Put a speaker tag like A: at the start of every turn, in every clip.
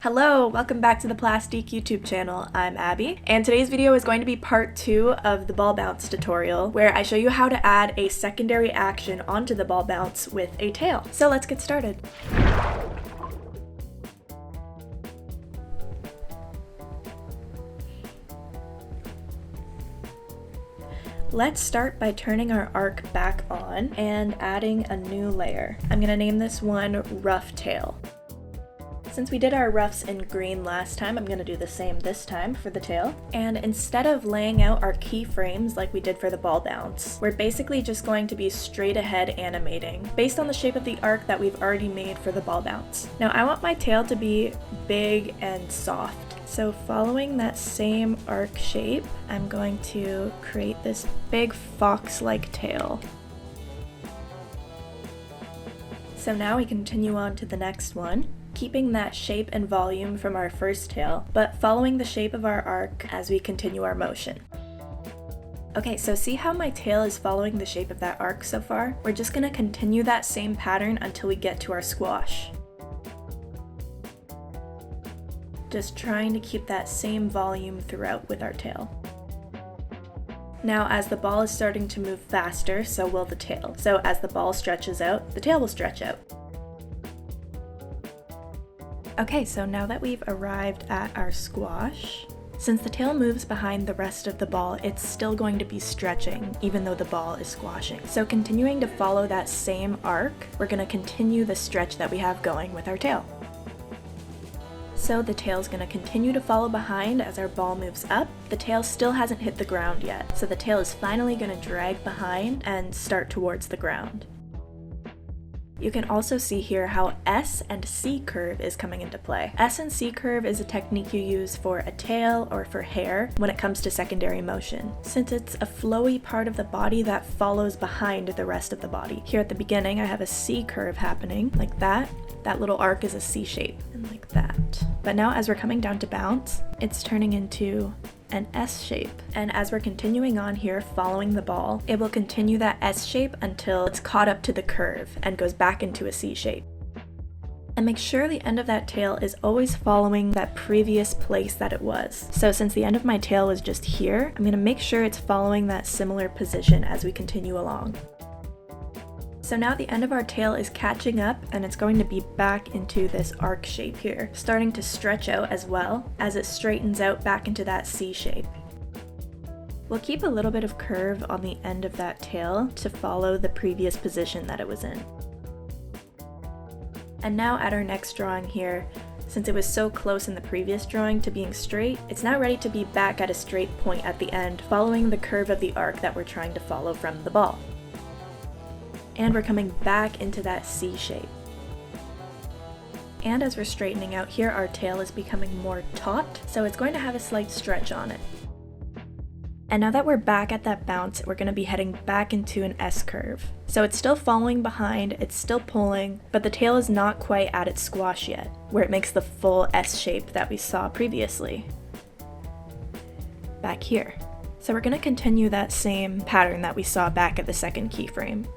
A: Hello, welcome back to the Plastique YouTube channel. I'm Abby, and today's video is going to be part 2 of the ball bounce tutorial, where I show you how to add a secondary action onto the ball bounce with a tail. So let's get started. Let's start by turning our arc back on and adding a new layer. I'm gonna name this one Rough Tail. Since we did our roughs in green last time, I'm going to do the same this time for the tail. And instead of laying out our keyframes like we did for the ball bounce, we're basically just going to be straight ahead animating based on the shape of the arc that we've already made for the ball bounce. Now I want my tail to be big and soft. So following that same arc shape, I'm going to create this big fox-like tail. So now we continue on to the next one, keeping that shape and volume from our first tail, but following the shape of our arc as we continue our motion. Okay, so see how my tail is following the shape of that arc so far? We're just gonna continue that same pattern until we get to our squash. Just trying to keep that same volume throughout with our tail. Now, as the ball is starting to move faster, so will the tail. So as the ball stretches out, the tail will stretch out. Okay, so now that we've arrived at our squash, since the tail moves behind the rest of the ball, it's still going to be stretching, even though the ball is squashing. So continuing to follow that same arc, we're going to continue the stretch that we have going with our tail. So the tail's going to continue to follow behind as our ball moves up. The tail still hasn't hit the ground yet, so the tail is finally going to drag behind and start towards the ground. You can also see here how S and C curve is coming into play. S and C curve is a technique you use for a tail or for hair when it comes to secondary motion, since it's a flowy part of the body that follows behind the rest of the body. Here at the beginning, I have a C curve happening, like that. That little arc is a C shape, and like that. But now as we're coming down to bounce, it's turning into an S shape. And as we're continuing on here following the ball, it will continue that S shape until it's caught up to the curve and goes back into a C shape. And make sure the end of that tail is always following that previous place that it was. So since the end of my tail was just here, I'm going to make sure it's following that similar position as we continue along. So now the end of our tail is catching up and it's going to be back into this arc shape here, starting to stretch out as well as it straightens out back into that C shape. We'll keep a little bit of curve on the end of that tail to follow the previous position that it was in. And now at our next drawing here, since it was so close in the previous drawing to being straight, it's now ready to be back at a straight point at the end, following the curve of the arc that we're trying to follow from the ball. And we're coming back into that C shape. And as we're straightening out here, our tail is becoming more taut, so it's going to have a slight stretch on it. And now that we're back at that bounce, we're going to be heading back into an S curve. So it's still following behind, it's still pulling, but the tail is not quite at its squash yet, where it makes the full S shape that we saw previously. Back here. So we're going to continue that same pattern that we saw back at the second keyframe.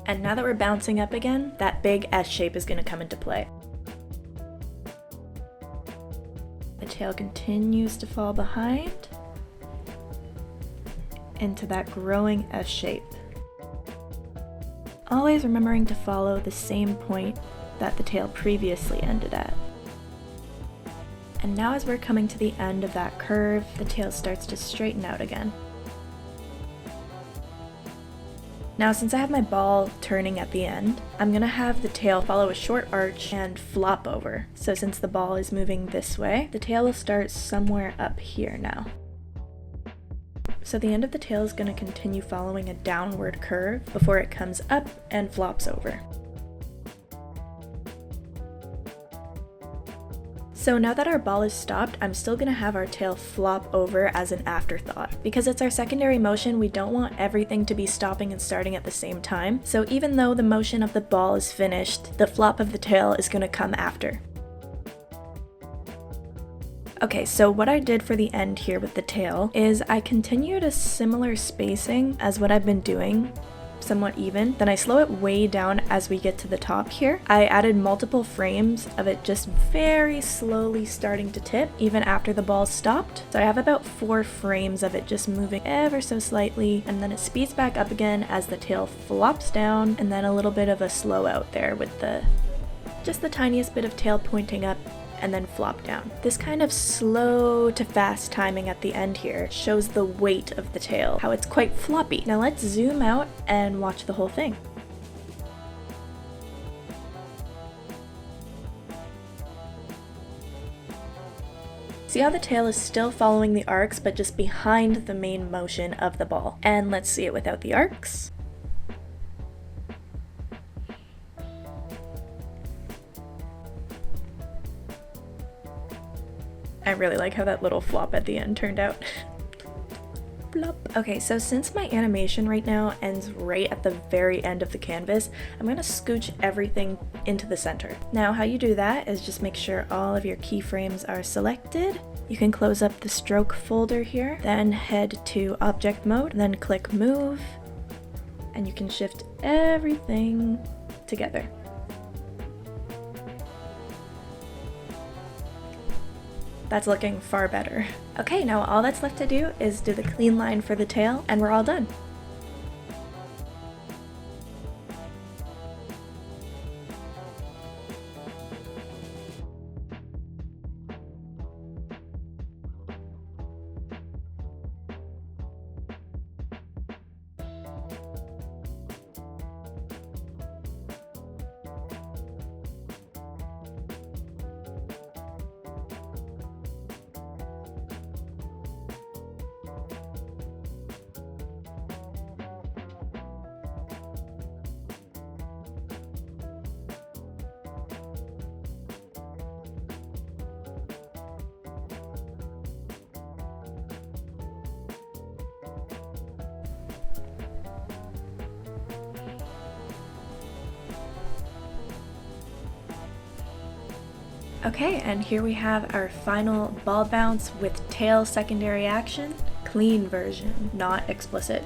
A: And now that we're bouncing up again, that big S shape is going to come into play. The tail continues to fall behind into that growing S shape. Always remembering to follow the same point that the tail previously ended at. And now as we're coming to the end of that curve, the tail starts to straighten out again. Now since I have my ball turning at the end, I'm going to have the tail follow a short arch and flop over. So since the ball is moving this way, the tail will start somewhere up here now. So the end of the tail is going to continue following a downward curve before it comes up and flops over. So now that our ball is stopped, I'm still going to have our tail flop over as an afterthought. Because it's our secondary motion, we don't want everything to be stopping and starting at the same time. So even though the motion of the ball is finished, the flop of the tail is going to come after. Okay, so what I did for the end here with the tail is I continued a similar spacing as what I've been doing somewhat even. Then I slow it way down as we get to the top here. I added multiple frames of it just very slowly starting to tip even after the ball stopped. So I have about 4 frames of it just moving ever so slightly, and then it speeds back up again as the tail flops down, and then a little bit of a slow out there with just the tiniest bit of tail pointing up and then flop down. This kind of slow to fast timing at the end here shows the weight of the tail, how it's quite floppy. Now let's zoom out and watch the whole thing. See how the tail is still following the arcs, but just behind the main motion of the ball. And let's see it without the arcs. I really like how that little flop at the end turned out. Blop. Okay, so since my animation right now ends right at the very end of the canvas, I'm gonna scooch everything into the center. Now, how you do that is just make sure all of your keyframes are selected. You can close up the stroke folder here, then head to object mode, then click move, and you can shift everything together. That's looking far better. Okay, now all that's left to do is do the clean line for the tail, and we're all done. Okay, and here we have our final ball bounce with tail secondary action, clean version, not explicit.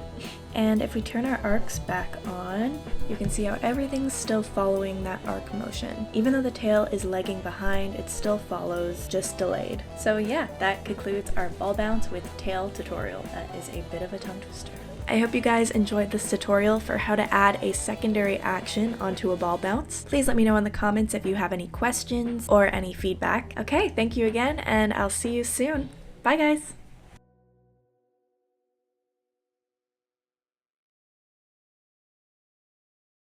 A: And if we turn our arcs back on, you can see how everything's still following that arc motion. Even though the tail is lagging behind, it still follows, just delayed. So yeah, that concludes our ball bounce with tail tutorial. That is a bit of a tongue twister. I hope you guys enjoyed this tutorial for how to add a secondary action onto a ball bounce. Please let me know in the comments if you have any questions or any feedback. Okay, thank you again, and I'll see you soon. Bye guys!